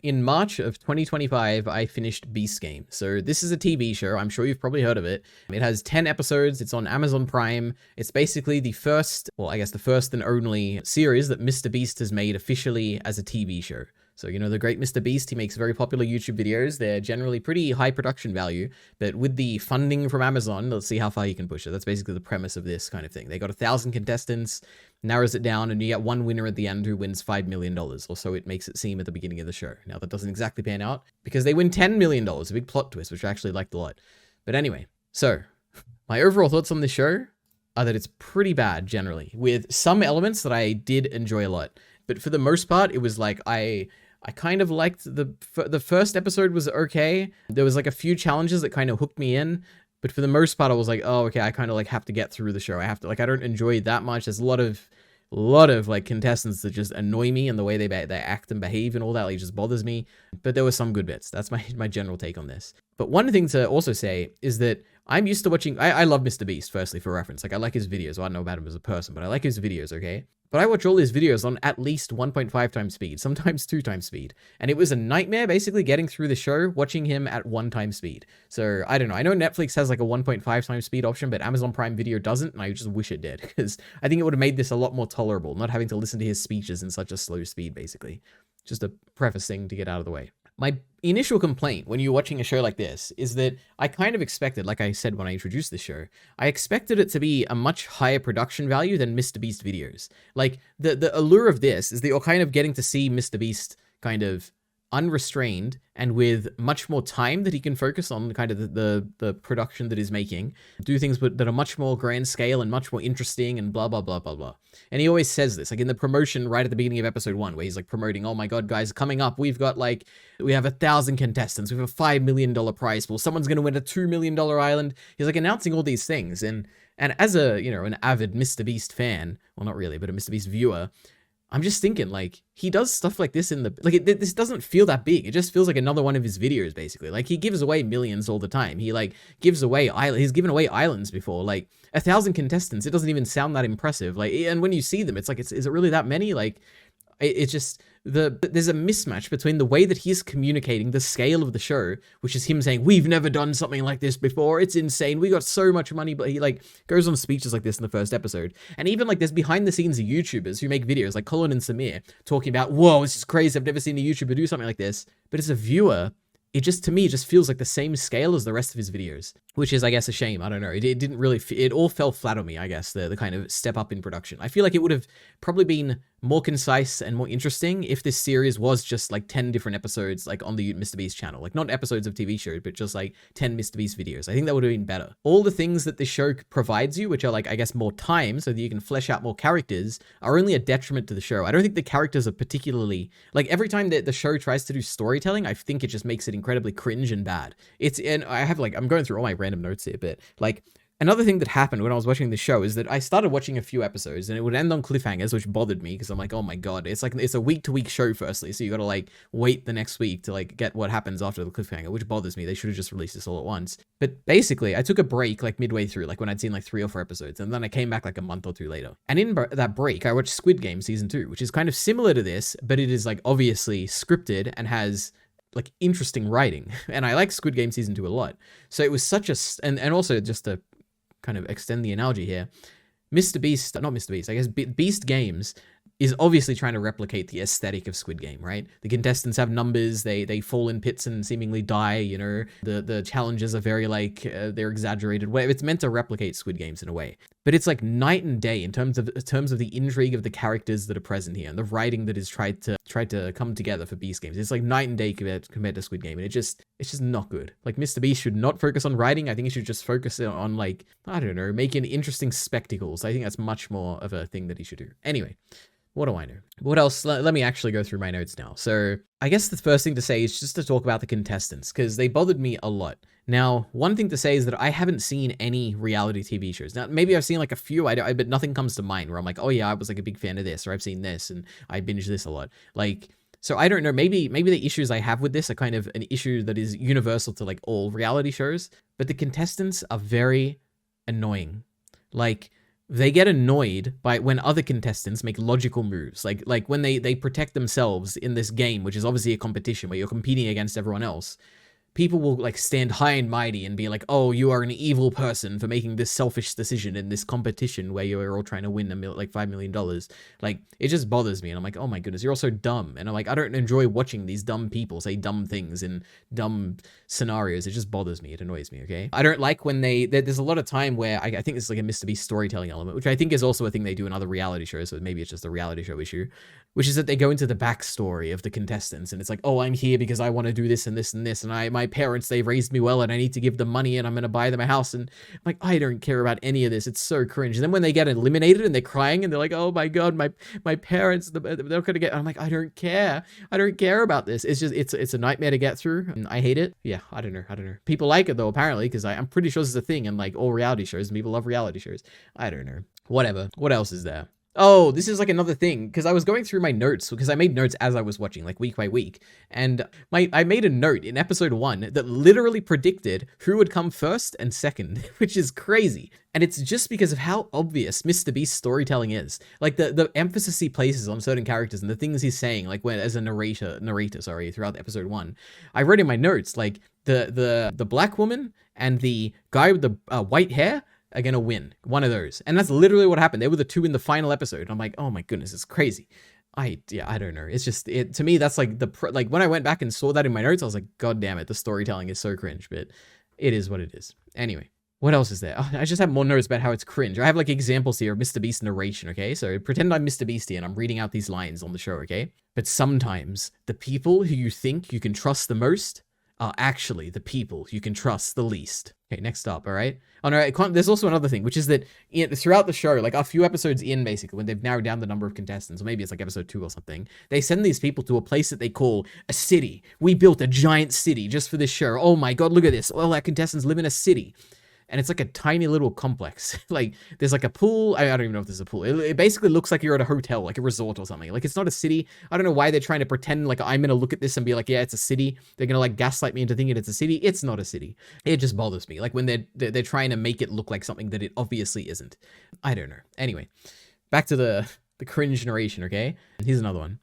in March of 2025, I finished Beast Game. So this is a TV show. I'm sure you've probably heard of it. It has 10 episodes. It's on Amazon Prime. It's basically the first, well, I guess the first and only series that Mr. Beast has made officially as a TV show. So, you know, the great Mr. Beast, he makes very popular YouTube videos. They're generally pretty high production value, but with the funding from Amazon, let's see how far you can push it. That's basically the premise of this kind of thing. They got 1,000 contestants, narrows it down, and you get one winner at the end who wins $5 million, or so it makes it seem at the beginning of the show. Now, that doesn't exactly pan out, because they win $10 million, a big plot twist, which I actually liked a lot. But anyway, so, my overall thoughts on this show are that it's pretty bad, generally, with some elements that I did enjoy a lot. But for the most part, it was like, I kind of liked the first episode was okay. There was like a few challenges that kind of hooked me in, but for the most part, I was like, oh, okay, I kind of like have to get through the show. I have to, like, I don't enjoy it that much. There's a lot of like contestants that just annoy me, and the way they act and behave and all that, like, just bothers me. But there were some good bits. That's my general take on this. But one thing to also say is that I'm used to watching, I love Mr. Beast, firstly, for reference. Like, I like his videos. Well, I don't know about him as a person, but I like his videos, okay? But I watch all his videos on at least 1.5 times speed, sometimes 2 times speed. And it was a nightmare, basically, getting through the show, watching him at 1 time speed. So, I don't know. I know Netflix has like a 1.5 times speed option, but Amazon Prime Video doesn't, and I just wish it did, because I think it would have made this a lot more tolerable, not having to listen to his speeches in such a slow speed, basically. Just a preface thing to get out of the way. My initial complaint when you're watching a show like this is that I kind of expected, like I said when I introduced the show, I expected it to be a much higher production value than Mr. Beast videos. Like, the allure of this is that you're kind of getting to see Mr. Beast kind of unrestrained and with much more time that he can focus on kind of the production that he's making, do things that are much more grand scale and much more interesting and blah, blah, blah, blah, blah. And he always says this, like in the promotion right at the beginning of episode 1, where he's like promoting, oh my God, guys, coming up, we have 1,000 contestants, we have a $5 million prize pool, someone's going to win a $2 million island. He's like announcing all these things. And as a, you know, an avid Mr. Beast fan, well, not really, but a Mr. Beast viewer, I'm just thinking, like, he does stuff like this this doesn't feel that big. It just feels like another one of his videos, basically. Like, he gives away millions all the time. He, like, he's given away islands before. Like, 1,000 contestants, it doesn't even sound that impressive. Like, and when you see them, it's like, is it really that many? Like, it's just, there's a mismatch between the way that he's communicating the scale of the show, which is him saying, we've never done something like this before, it's insane, we got so much money, but he like goes on speeches like this in the first episode. And even like there's behind the scenes YouTubers who make videos like Colin and Samir talking about, whoa, this is crazy, I've never seen a YouTuber do something like this. But as a viewer, it just, to me, just feels like the same scale as the rest of his videos, which is, I guess, a shame. I don't know. It didn't really, it all fell flat on me, I guess, the kind of step up in production. I feel like it would have probably been more concise and more interesting if this series was just like 10 different episodes, like on the Mr. Beast channel, like not episodes of TV shows, but just like 10 Mr. Beast videos. I think that would have been better. All the things that this show provides you, which are like, I guess, more time so that you can flesh out more characters, are only a detriment to the show. I don't think the characters are particularly, like every time that the show tries to do storytelling, I think it just makes it incredibly cringe and bad. And I have like, I'm going through all my random notes here, but like, another thing that happened when I was watching the show is that I started watching a few episodes and it would end on cliffhangers, which bothered me because I'm like, oh my God, it's like, it's a week-to-week show firstly. So you got to like wait the next week to like get what happens after the cliffhanger, which bothers me. They should have just released this all at once. But basically I took a break like midway through, like when I'd seen like 3 or 4 episodes, and then I came back like a month or 2 later. And in that break, I watched Squid Game season 2, which is kind of similar to this, but it is like obviously scripted and has like interesting writing. And I like Squid Game season 2 a lot. So it was such a, and also just to kind of extend the analogy here, Mr. Beast, not Mr. Beast, I guess Beast Games is obviously trying to replicate the aesthetic of Squid Game, right? The contestants have numbers, they fall in pits and seemingly die, you know, the challenges are very like, they're exaggerated. It's meant to replicate Squid Games in a way. But it's like night and day in terms of the intrigue of the characters that are present here and the writing that is tried to come together for Beast Games. It's like night and day compared to Squid Game, and it's just not good. Like, Mr. Beast should not focus on writing. I think he should just focus on like, I don't know, making interesting spectacles. I think that's much more of a thing that he should do. Anyway, what do I know? What else? Let me actually go through my notes now. So I guess the first thing to say is just to talk about the contestants, because they bothered me a lot. Now, one thing to say is that I haven't seen any reality TV shows. Now, maybe I've seen like a few, but nothing comes to mind where I'm like, oh yeah, I was like a big fan of this, or I've seen this, and I binged this a lot. Like, so I don't know, maybe the issues I have with this are kind of an issue that is universal to like all reality shows, but the contestants are very annoying. Like, they get annoyed by when other contestants make logical moves. Like when they protect themselves in this game, which is obviously a competition where you're competing against everyone else. People will like stand high and mighty and be like, oh, you are an evil person for making this selfish decision in this competition where you're all trying to win like $5 million. Like, it just bothers me. And I'm like, oh my goodness, you're all so dumb. And I'm like, I don't enjoy watching these dumb people say dumb things in dumb scenarios. It just bothers me. It annoys me, okay? I don't like when there's a lot of time where I think it's like a Mr. Beast storytelling element, which I think is also a thing they do in other reality shows. So maybe it's just a reality show issue, which is that they go into the backstory of the contestants. And it's like, oh, I'm here because I want to do this and this and this. And my parents, they've raised me well and I need to give them money and I'm going to buy them a house. And I'm like, I don't care about any of this. It's so cringe. And then when they get eliminated and they're crying and they're like, oh my God, my parents, they're going to get, I'm like, I don't care. I don't care about this. It's just, it's a nightmare to get through. And I hate it. Yeah, I don't know. People like it though, apparently, because I'm pretty sure this is a thing in like all reality shows and people love reality shows. I don't know. Whatever. What else is there? Oh, this is like another thing, because I was going through my notes, because I made notes as I was watching, like week by week, and I made a note in episode 1 that literally predicted who would come first and second, which is crazy. And it's just because of how obvious Mr. Beast's storytelling is. Like the emphasis he places on certain characters and the things he's saying, like when as a narrator, throughout episode 1. I wrote in my notes, like the black woman and the guy with the white hair are gonna win. One of those. And that's literally what happened. They were the two in the final episode. I'm like, oh my goodness, it's crazy. I don't know. It's just, to me, that's like like when I went back and saw that in my notes, I was like, God damn it, the storytelling is so cringe, but it is what it is. Anyway, what else is there? Oh, I just have more notes about how it's cringe. I have like examples here of Mr. Beast narration, okay? So pretend I'm Mr. Beast here and I'm reading out these lines on the show, okay? But sometimes the people who you think you can trust the most are actually the people you can trust the least. Okay, next up, all right? Oh no, there's also another thing, which is that throughout the show, like a few episodes in, basically, when they've narrowed down the number of contestants, or maybe it's like episode 2 or something, they send these people to a place that they call a city. We built a giant city just for this show. Oh my God, look at this. All our contestants live in a city. And it's like a tiny little complex. Like, there's like a pool. I don't even know if there's a pool. It basically looks like you're at a hotel, like a resort or something. Like, it's not a city. I don't know why they're trying to pretend like I'm going to look at this and be like, yeah, it's a city. They're going to like gaslight me into thinking it's a city. It's not a city. It just bothers me. Like when they're trying to make it look like something that it obviously isn't. I don't know. Anyway, back to the cringe narration, okay? Here's another one.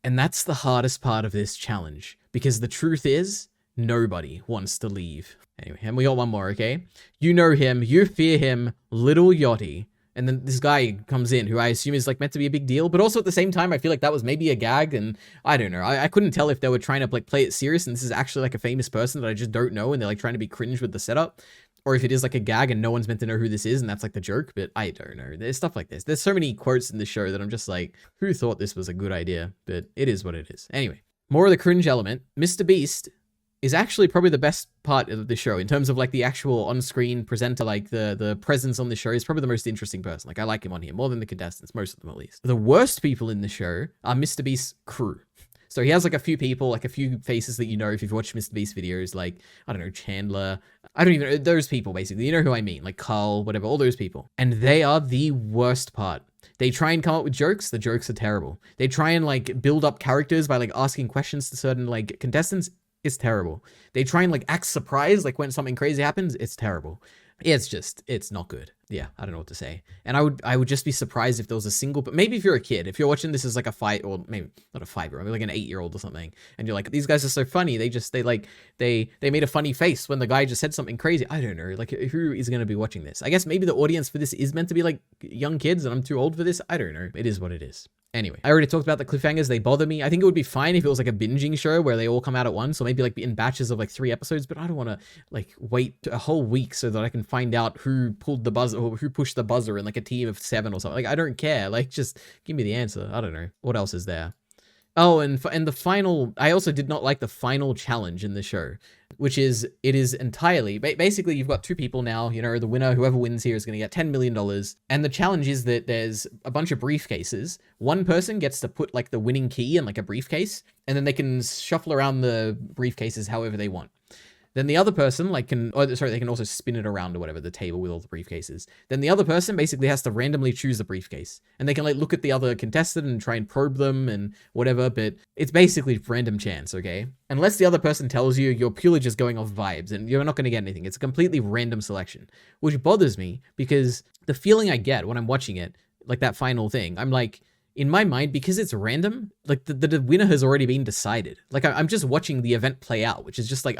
And that's the hardest part of this challenge, because the truth is, nobody wants to leave. Anyway, and we got one more, okay? You know him, you fear him, Little Yachty. And then this guy comes in, who I assume is like meant to be a big deal, but also at the same time, I feel like that was maybe a gag, and I don't know. I couldn't tell if they were trying to like play it serious, and this is actually like a famous person that I just don't know, and they're like trying to be cringe with the setup, or if it is like a gag and no one's meant to know who this is, and that's like the joke, but I don't know. There's stuff like this. There's so many quotes in the show that I'm just like, who thought this was a good idea? But it is what it is. Anyway, more of the cringe element. Mr. Beast is actually probably the best part of the show in terms of like the actual on-screen presenter, like the presence on the show is probably the most interesting person. Like I like him on here more than the contestants, most of them at least. The worst people in the show are Mr. Beast's crew. So he has like a few people, like a few faces that you know if you've watched Mr. Beast videos, like, I don't know, Chandler. I don't even know, those people basically. You know who I mean, like Carl, whatever, all those people. And they are the worst part. They try and come up with jokes. The jokes are terrible. They try and like build up characters by like asking questions to certain like contestants. It's terrible. They try and like act surprised, like when something crazy happens. It's terrible. It's not good. Yeah, I don't know what to say. And I would just be surprised if there was a single, but maybe if you're a kid, if you're watching this as like a 5, or maybe not a 5-year-old, maybe like an 8-year-old or something, and you're like, these guys are so funny. They made a funny face when the guy just said something crazy. I don't know. Like, who is going to be watching this? I guess maybe the audience for this is meant to be like young kids, and I'm too old for this. I don't know. It is what it is. Anyway, I already talked about the cliffhangers. They bother me. I think it would be fine if it was like a binging show where they all come out at once, or maybe like in batches of like 3 episodes, but I don't want to like wait a whole week so that I can find out who pulled the buzzer or who pushed the buzzer in like a team of 7 or something. Like, I don't care. Like, just give me the answer. I don't know. What else is there? Oh, and the final, I also did not like the final challenge in the show, which is, it is entirely, basically you've got 2 people now, you know, the winner, whoever wins here is going to get $10 million. And the challenge is that there's a bunch of briefcases. One person gets to put like the winning key in like a briefcase, and then they can shuffle around the briefcases however they want. Then the other person like they can also spin it around or whatever, the table with all the briefcases. Then the other person basically has to randomly choose the briefcase, and they can like look at the other contestant and try and probe them and whatever, but it's basically random chance, okay? Unless the other person tells you, you're purely just going off vibes and you're not going to get anything. It's a completely random selection, which bothers me because the feeling I get when I'm watching it, like that final thing, I'm like, in my mind, because it's random, like the winner has already been decided. Like I'm just watching the event play out, which is just like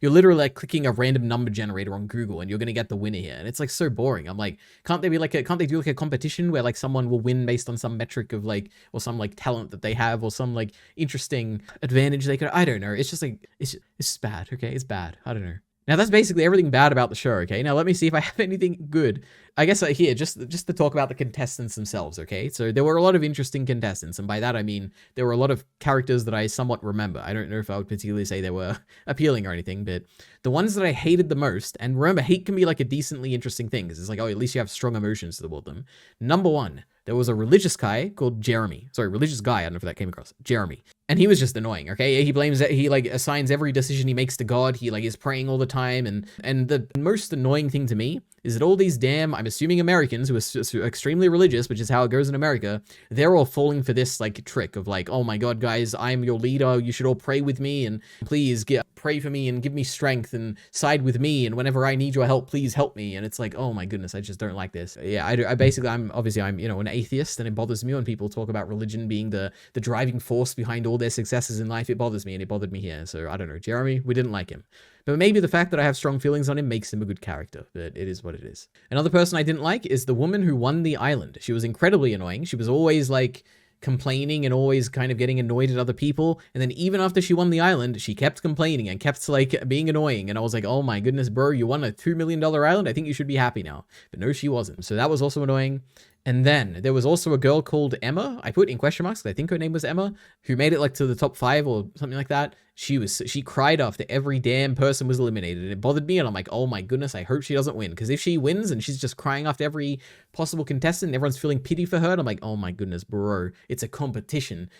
you're literally like clicking a random number generator on Google and you're gonna get the winner here, and it's like so boring. I'm like, can't they do like a competition where like someone will win based on some metric of like, or some like talent that they have, or some like interesting advantage they could? I don't know. It's just like it's just bad. Okay, it's bad. I don't know. Now, that's basically everything bad about the show, okay? Now, let me see if I have anything good. I guess here, just to talk about the contestants themselves, okay? So there were a lot of interesting contestants, and by that I mean there were a lot of characters that I somewhat remember. I don't know if I would particularly say they were appealing or anything, but the ones that I hated the most, and remember, hate can be like a decently interesting thing, because it's like, oh, at least you have strong emotions toward them. Number one, there was a religious guy called Jeremy. Sorry, religious guy, I don't know if that came across. Jeremy. And he was just annoying, okay? He blames that, he like assigns every decision he makes to God. He like is praying all the time. And the most annoying thing to me is that all these damn, I'm assuming Americans who are extremely religious, which is how it goes in America, they're all falling for this like trick of like, oh my God, guys, I'm your leader. You should all pray with me and please pray for me and give me strength and side with me. And whenever I need your help, please help me. And it's like, oh my goodness, I just don't like this. Yeah, I basically, I'm an atheist, and it bothers me when people talk about religion being the driving force behind all their successes in life. It bothers me, and it bothered me here. So I don't know, Jeremy, we didn't like him. But maybe the fact that I have strong feelings on him makes him a good character, but it is what it is. Another person I didn't like is the woman who won the island. She was incredibly annoying. She was always like complaining and always kind of getting annoyed at other people. And then even after she won the island, she kept complaining and kept like being annoying. And I was like, oh my goodness, bro, you won a $2 million island. I think you should be happy now. But no, she wasn't. So that was also annoying. And then there was also a girl called Emma. I put in question marks, I think her name was Emma, who made it like to the top 5 or something like that. She cried after every damn person was eliminated. It bothered me, and I'm like, oh my goodness, I hope she doesn't win. Because if she wins and she's just crying after every possible contestant and everyone's feeling pity for her, and I'm like, oh my goodness, bro, it's a competition.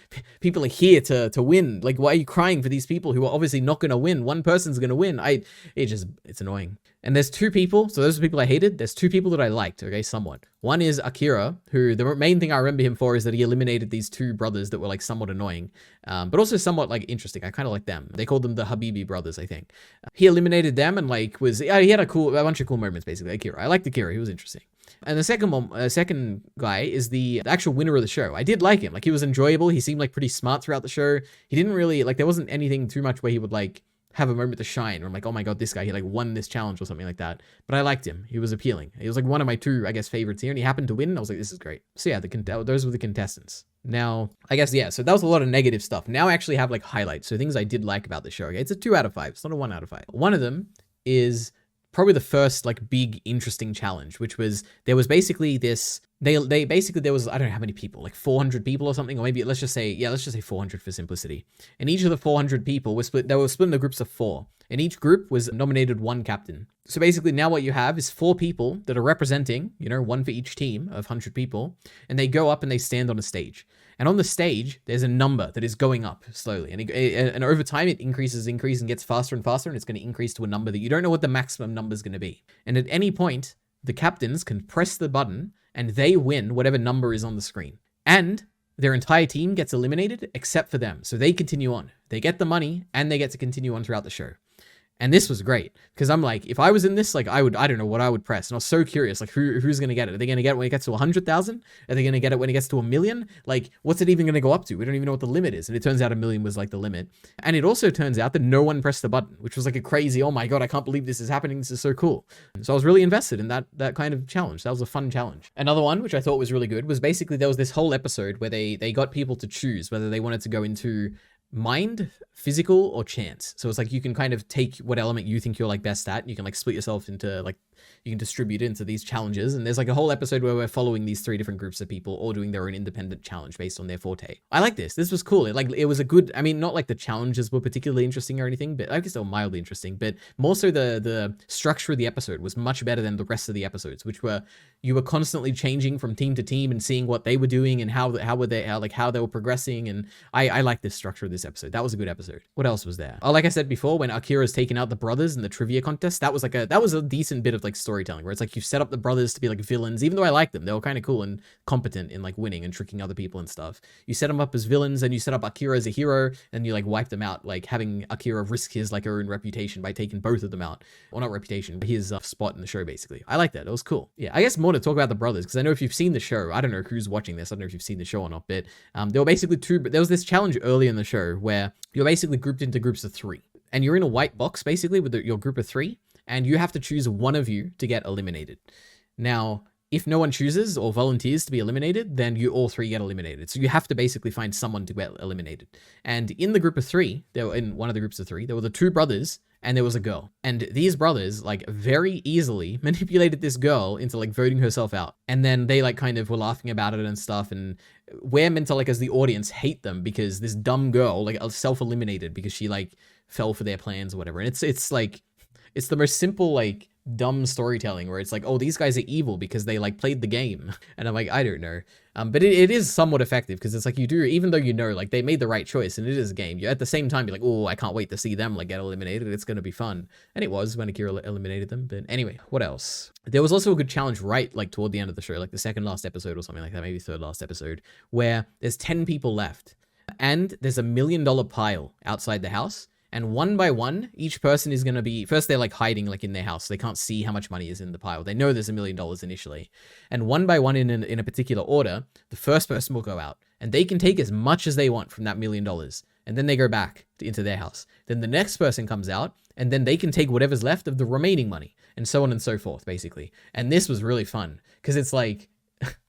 People are here to win. Like, why are you crying for these people who are obviously not going to win? One person's going to win. It's annoying. And there's two people, so those are the people I hated. There's two people that I liked, okay, somewhat. One is Akira, who the main thing I remember him for is that he eliminated these two brothers that were like somewhat annoying, but also somewhat like interesting. I kind of like them. They called them the Habibi brothers, I think. He eliminated them and like he had a bunch of cool moments, basically. Akira, I liked Akira, he was interesting. And the second guy is the actual winner of the show. I did like him. Like, he was enjoyable. He seemed like pretty smart throughout the show. He didn't really, like, there wasn't anything too much where he would like have a moment to shine, or I'm like, oh my God, this guy, he like won this challenge or something like that. But I liked him. He was appealing. He was like one of my two, I guess, favorites here, and he happened to win. I was like, this is great. So yeah, those were the contestants. Now, I guess, yeah, so that was a lot of negative stuff. Now I actually have like highlights, so things I did like about the show. Okay? It's a 2 out of 5. It's not a 1 out of 5. One of them is probably the first like big interesting challenge, which was there was basically this. They basically, there was, I don't know how many people, like 400 people or something, or maybe let's just say 400 for simplicity. And each of the 400 people were split into groups of 4. And each group was nominated one captain. So basically now what you have is 4 people that are representing, one for each team of 100 people. And they go up and they stand on a stage. And on the stage, there's a number that is going up slowly. And over time, it increases and gets faster and faster. And it's going to increase to a number that you don't know what the maximum number is going to be. And at any point, the captains can press the button and they win whatever number is on the screen. And their entire team gets eliminated except for them. So they continue on. They get the money and they get to continue on throughout the show. And this was great because I'm like, if I was in this, like I don't know what I would press. And I was so curious, like who's going to get it? Are they going to get it when it gets to 100,000? Are they going to get it when it gets to 1 million? Like, what's it even going to go up to? We don't even know what the limit is. And it turns out 1 million was like the limit. And it also turns out that no one pressed the button, which was like a crazy, oh my God, I can't believe this is happening. This is so cool. So I was really invested in that kind of challenge. That was a fun challenge. Another one, which I thought was really good, was basically there was this whole episode where they got people to choose whether they wanted to go into mind, physical, or chance. So it's like you can kind of take what element you think you're like best at, and you can like split yourself into like you can distribute into these challenges. And there's like a whole episode where we're following these 3 different groups of people all doing their own independent challenge based on their forte. I like this. This was cool. It was a good, I mean, not like the challenges were particularly interesting or anything, but I guess they were mildly interesting, but more so the structure of the episode was much better than the rest of the episodes, which were, you were constantly changing from team to team and seeing what they were doing and how they were progressing. And I like this structure of this episode. That was a good episode. What else was there? Oh, like I said before, when Akira's taking out the brothers in the trivia contest, that was a decent bit of like storytelling where it's like you set up the brothers to be like villains, even though I like them. They were kind of cool and competent in like winning and tricking other people and stuff. You set them up as villains and you set up Akira as a hero and you like wipe them out, like having Akira risk his like own reputation by taking both of them out. Well, not reputation, but his spot in the show basically. I like that. It was cool. Yeah, I guess more to talk about the brothers, because I know if you've seen the show, I don't know who's watching this, I don't know if you've seen the show or not, but there were basically there was this challenge early in the show where you're basically grouped into groups of 3 and you're in a white box basically with your group of 3 and you have to choose one of you to get eliminated. Now, if no one chooses or volunteers to be eliminated, then you all 3 get eliminated. So you have to basically find someone to get eliminated. And in the group of 3, in one of the groups of 3, there were the 2 brothers and there was a girl. And these brothers like very easily manipulated this girl into like voting herself out. And then they like kind of were laughing about it and stuff. And we're meant to like as the audience hate them because this dumb girl like self-eliminated because she like fell for their plans or whatever. And it's like, it's the most simple like dumb storytelling where it's like, oh, these guys are evil because they like played the game. And I'm like, I don't know. But it is somewhat effective because it's like you do, even though you know, like they made the right choice and it is a game, you at the same time be like, oh, I can't wait to see them like get eliminated. It's going to be fun. And it was when Akira eliminated them. But anyway, what else? There was also a good challenge right like toward the end of the show, like the second last episode or something like that, maybe third last episode, where there's 10 people left and there's $1 million pile outside the house. And one by one, each person is going to be, first they're like hiding like in their house. They can't see how much money is in the pile. They know there's $1 million initially. And one by one in a particular order, the first person will go out and they can take as much as they want from that $1 million. And then they go back into their house. Then the next person comes out and then they can take whatever's left of the remaining money and so on and so forth, basically. And this was really fun because it's like,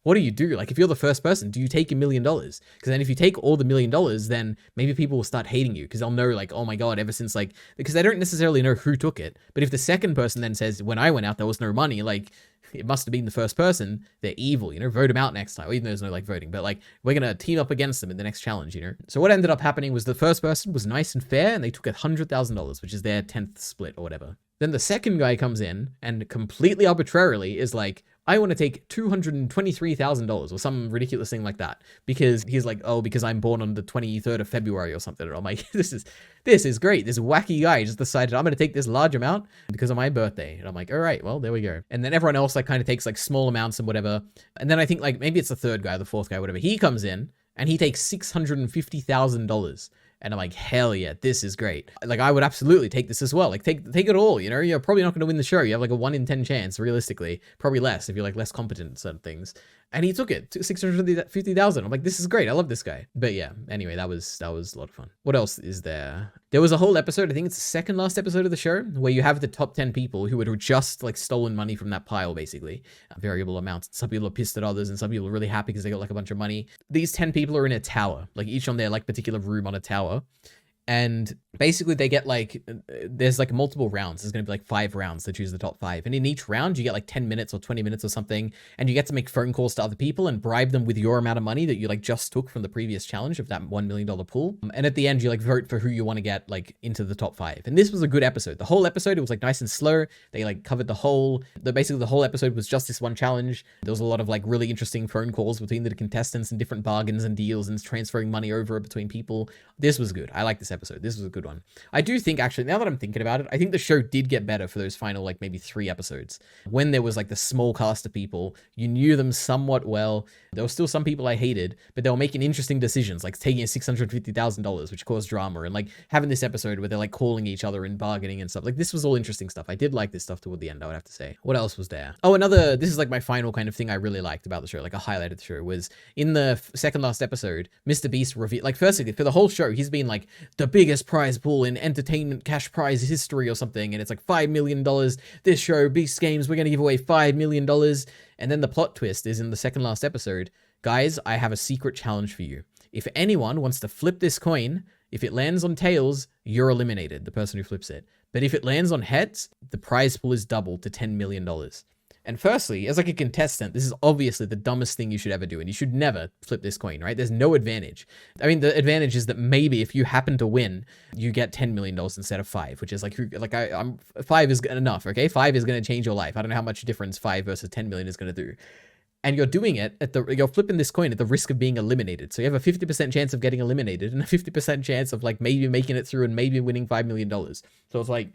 what do you do? Like, if you're the first person, do you take $1 million? Because then if you take all the $1 million, then maybe people will start hating you because they'll know like, oh my God, ever since like, because they don't necessarily know who took it. But if the second person then says, when I went out, there was no money, like it must have been the first person, they're evil, you know, vote them out next time. Even though there's no like voting, but like we're going to team up against them in the next challenge, you know? So what ended up happening was the first person was nice and fair and they took $100,000, which is their 10th split or whatever. Then the second guy comes in and completely arbitrarily is like, I want to take $223,000 or some ridiculous thing like that because he's like, oh, because I'm born on the 23rd of February or something. And I'm like, this is great. This wacky guy just decided I'm going to take this large amount because of my birthday. And I'm like, all right, well, there we go. And then everyone else like kind of takes like small amounts and whatever. And then I think like maybe it's the third guy, the fourth guy, whatever. He comes in and he takes $650,000. And I'm like, hell yeah, this is great. Like, I would absolutely take this as well. Like, take it all, you know? You're probably not going to win the show. You have like a 1 in 10 chance, realistically. Probably less if you're like less competent at certain things. And he took it to 650,000. I'm like, this is great. I love this guy. But yeah, anyway, that was a lot of fun. What else is there? There was a whole episode, I think it's the second last episode of the show, where you have the top 10 people who had just like stolen money from that pile, basically. Variable amounts. Some people are pissed at others and some people are really happy because they got like a bunch of money. These 10 people are in a tower, like each on their like particular room on a tower. And basically they get like, there's like multiple rounds. There's going to be like 5 rounds to choose the top 5. And in each round, you get like 10 minutes or 20 minutes or something. And you get to make phone calls to other people and bribe them with your amount of money that you like just took from the previous challenge of that $1 million pool. And at the end, you like vote for who you want to get like into the top 5. And this was a good episode. The whole episode, it was like nice and slow. They like covered basically the whole episode was just this one challenge. There was a lot of like really interesting phone calls between the contestants and different bargains and deals and transferring money over between people. This was good. I like this episode. This was a good one. I do think actually, now that I'm thinking about it, I think the show did get better for those final like maybe 3 episodes. When there was like the small cast of people, you knew them somewhat well. There were still some people I hated, but they were making interesting decisions, like taking $650,000, which caused drama, and like having this episode where they're like calling each other and bargaining and stuff. Like this was all interesting stuff. I did like this stuff toward the end, I would have to say. What else was there? Oh, this is like my final kind of thing I really liked about the show, like a highlight of the show, was in the second last episode, Mr. Beast revealed, like firstly, for the whole show, he's been like the biggest prize pool in entertainment cash prize history or something, and it's like $5 million. This show, Beast Games, we're going to give away $5 million. And then the plot twist is in the second last episode, guys, I have a secret challenge for you. If anyone wants to flip this coin, If it lands on tails, you're eliminated, the person who flips it. But if it lands on heads, the prize pool is doubled to $10 million. And firstly, as like a contestant, this is obviously the dumbest thing you should ever do, and you should never flip this coin, right? There's no advantage. I mean, the advantage is that maybe if you happen to win, you get $10 million instead of 5, which is like, I'm 5 is enough, okay? 5 is going to change your life. I don't know how much difference 5 versus 10 million is going to do. And you're doing it you're flipping this coin at the risk of being eliminated. So you have a 50% chance of getting eliminated and a 50% chance of like maybe making it through and maybe winning $5 million. So it's like,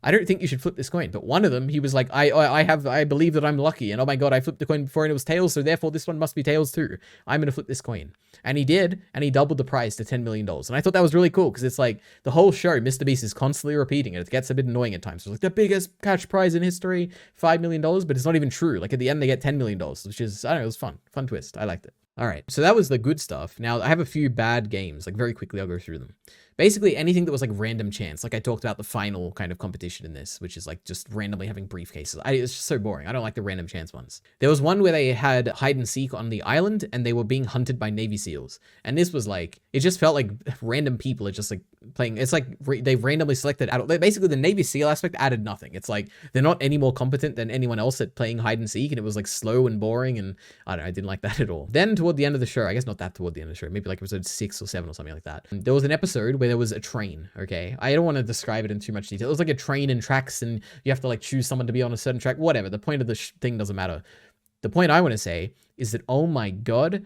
I don't think you should flip this coin. But one of them, he was like, I believe that I'm lucky. And oh my God, I flipped the coin before and it was tails. So therefore this one must be tails too. I'm going to flip this coin. And he did. And he doubled the prize to $10 million. And I thought that was really cool because it's like the whole show, Mr. Beast is constantly repeating it. It gets a bit annoying at times. It's like the biggest cash prize in history, $5 million. But it's not even true. Like at the end, they get $10 million, which is, I don't know, it was fun. Fun twist. I liked it. All right, so that was the good stuff. Now, I have a few bad games. Like, very quickly, I'll go through them. Basically, anything that was, like, random chance. Like, I talked about the final kind of competition in this, which is, like, just randomly having briefcases. It's just so boring. I don't like the random chance ones. There was one where they had hide and seek on the island, and they were being hunted by Navy SEALs. And this was, like, it just felt like random people are just, like, playing. It's like they've randomly selected basically the Navy SEAL aspect added nothing. It's like they're not any more competent than anyone else at playing hide and seek, and it was like slow and boring, and I don't know, I didn't like that at all. Then toward the end of the show, I guess not that toward the end of the show, maybe like episode 6 or 7 or something like that, there was an episode where there was a train. Okay, I don't want to describe it in too much detail. It was like a train and tracks, and you have to like choose someone to be on a certain track. Whatever, the point of the thing doesn't matter. The point I want to say is that, oh my God,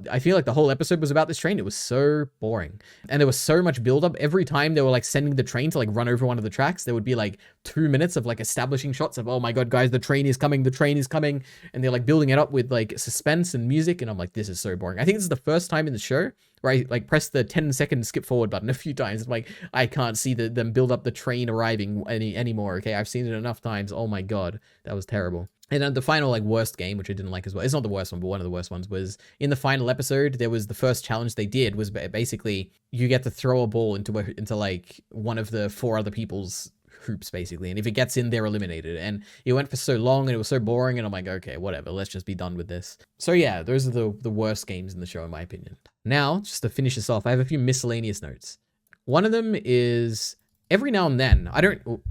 I feel like the whole episode was about this train. It was so boring. And there was so much buildup. Every time they were like sending the train to like run over one of the tracks, there would be like 2 minutes of like establishing shots of, oh my God, guys, the train is coming. The train is coming. And they're like building it up with like suspense and music. And I'm like, this is so boring. I think this is the first time in the show where I like pressed the 10-second skip forward button a few times. I'm like, I can't see them build up the train arriving anymore. Okay, I've seen it enough times. Oh my God, that was terrible. And then the final, like, worst game, which I didn't like as well. It's not the worst one, but one of the worst ones was in the final episode. There was the first challenge they did was basically you get to throw a ball into like one of the 4 other people's hoops, basically. And if it gets in, they're eliminated. And it went for so long and it was so boring. And I'm like, okay, whatever. Let's just be done with this. So yeah, those are the worst games in the show, in my opinion. Now, just to finish this off, I have a few miscellaneous notes. One of them is, every now and then,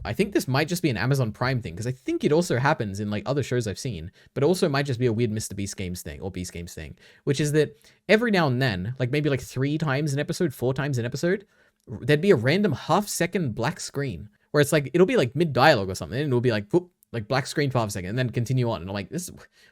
I think this might just be an Amazon Prime thing, because I think it also happens in like other shows I've seen, but also might just be a weird Mr. Beast Games thing, or Beast Games thing, which is that every now and then, like maybe like 3 times an episode, 4 times an episode, there'd be a random half-second black screen, where it's like, it'll be like mid-dialogue or something, and it'll be like, whoop, like black screen for half a second, and then continue on. And I'm like,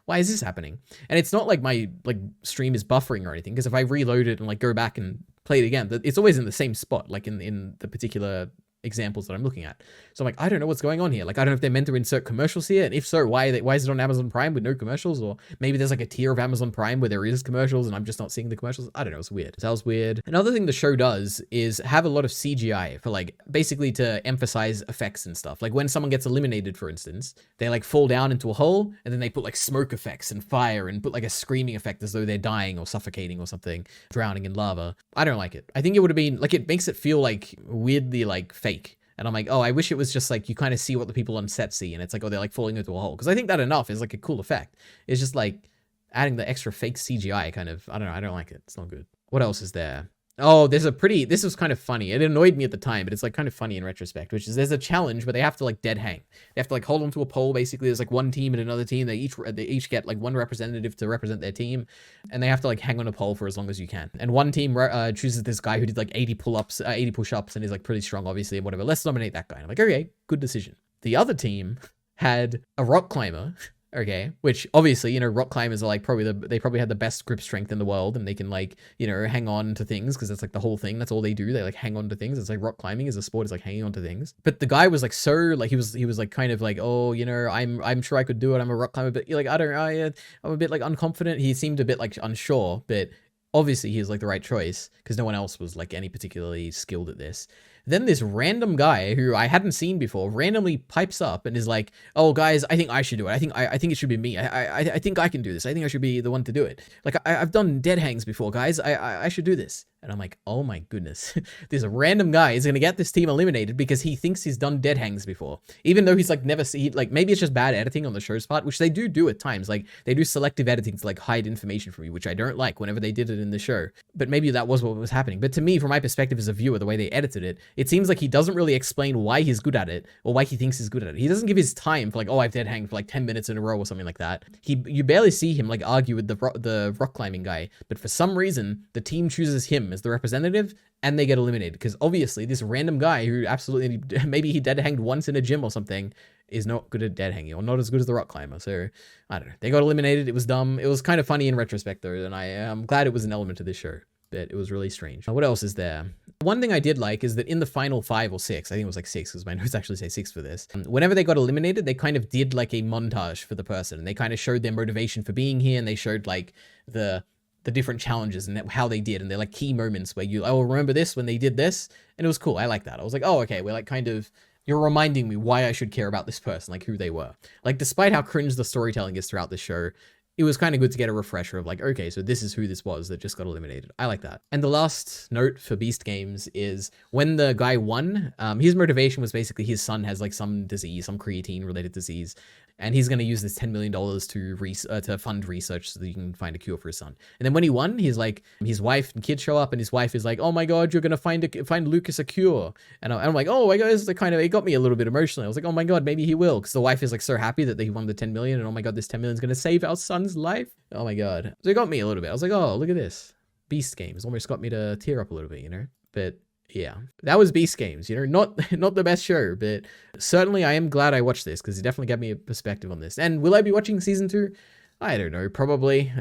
why is this happening? And it's not like my like stream is buffering or anything, because if I reload it and like go back and play it again, it's always in the same spot, like in the particular examples that I'm looking at. So I'm like, I don't know what's going on here. Like, I don't know if they're meant to insert commercials here, and if so, why is it on Amazon Prime with no commercials? Or maybe there's like a tier of Amazon Prime where there is commercials and I'm just not seeing the commercials. I don't know, it's weird. That was weird. Another thing the show does is have a lot of CGI for like basically to emphasize effects and stuff. Like when someone gets eliminated, for instance, they like fall down into a hole, and then they put like smoke effects and fire and put like a screaming effect as though they're dying or suffocating or something, drowning in lava. I don't like it. I think it would have been like, it makes it feel like weirdly like fake. And I'm like, oh, I wish it was just like, you kind of see what the people on set see, and it's like, oh, they're like falling into a hole. Because I think that enough is like a cool effect. It's just like adding the extra fake CGI kind of, I don't know, I don't like it. It's not good. What else is there? Oh, this was kind of funny. It annoyed me at the time, but it's like kind of funny in retrospect, which is there's a challenge where they have to like dead hang. They have to like hold onto a pole. Basically, there's like one team and another team. They each get like one representative to represent their team, and they have to like hang on a pole for as long as you can. And one team chooses this guy who did like 80 pull-ups, 80 push-ups, and is like pretty strong, obviously, and whatever. Let's nominate that guy. And I'm like, okay, good decision. The other team had a rock climber. Okay, which obviously, you know, rock climbers are like they probably had the best grip strength in the world, and they can like, you know, hang on to things, because that's like the whole thing. That's all they do. They like hang on to things. It's like rock climbing as a sport is like hanging on to things. But the guy was like, so like he was like kind of like, oh, you know, I'm sure I could do it. I'm a rock climber, but you're like, I'm a bit like unconfident. He seemed a bit like unsure, but obviously he was like the right choice because no one else was like any particularly skilled at this. Then this random guy who I hadn't seen before randomly pipes up and is like, oh guys, I think I should do it. I think it should be me. I think I can do this. I think I should be the one to do it. Like I've done dead hangs before, guys. I should do this. And I'm like, oh my goodness, this random guy is gonna get this team eliminated because he thinks he's done dead hangs before, even though he's like never seen. Like maybe it's just bad editing on the show's part, which they do at times. Like they do selective editing to like hide information from you, which I don't like whenever they did it in the show. But maybe that was what was happening. But to me, from my perspective as a viewer, the way they edited it, it seems like he doesn't really explain why he's good at it or why he thinks he's good at it. He doesn't give his time for like, oh, I've dead hanged for like 10 minutes in a row or something like that. You barely see him like argue with the rock climbing guy, but for some reason the team chooses him as the representative and they get eliminated because obviously this random guy who absolutely, maybe he dead hanged once in a gym or something, is not good at dead hanging or not as good as the rock climber. So I don't know. They got eliminated. It was dumb. It was kind of funny in retrospect though, and I'm glad it was an element of this show, but it was really strange. What else is there? One thing I did like is that in the final 5 or 6, I think it was like 6 because my notes actually say 6 for this. Whenever they got eliminated, they kind of did like a montage for the person and they kind of showed their motivation for being here and they showed like the different challenges and how they did, and they're like key moments where you, oh, remember this when they did this, and it was cool. I like that. I was like, oh, okay, we're like kind of, you're reminding me why I should care about this person, like who they were. Like despite how cringe the storytelling is throughout the show, it was kind of good to get a refresher of like, okay, so this is who this was that just got eliminated. I like that. And the last note for Beast Games is when the guy won, his motivation was basically his son has like some disease, some creatine related disease. And he's going to use this $10 million to fund research so that you can find a cure for his son. And then when he won, he's like, his wife and kids show up and his wife is like, oh my God, you're going to find Lucas a cure. And I'm like, oh my God, this is kind of, it got me a little bit emotional. I was like, oh my God, maybe he will. Because the wife is like so happy that they won the 10 million. And oh my God, this 10 million is going to save our son's life. Oh my God. So it got me a little bit. I was like, oh, look at this. Beast Games almost got me to tear up a little bit, you know? But yeah, that was Beast Games, you know, not the best show, but certainly I am glad I watched this because it definitely gave me a perspective on this. And will I be watching season 2? I don't know, probably.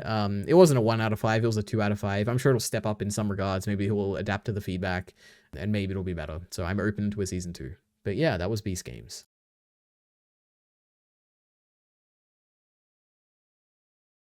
It wasn't a 1 out of 5, it was a 2 out of 5. I'm sure it'll step up in some regards. Maybe it will adapt to the feedback and maybe it'll be better. So I'm open to a season 2. But yeah, that was Beast Games.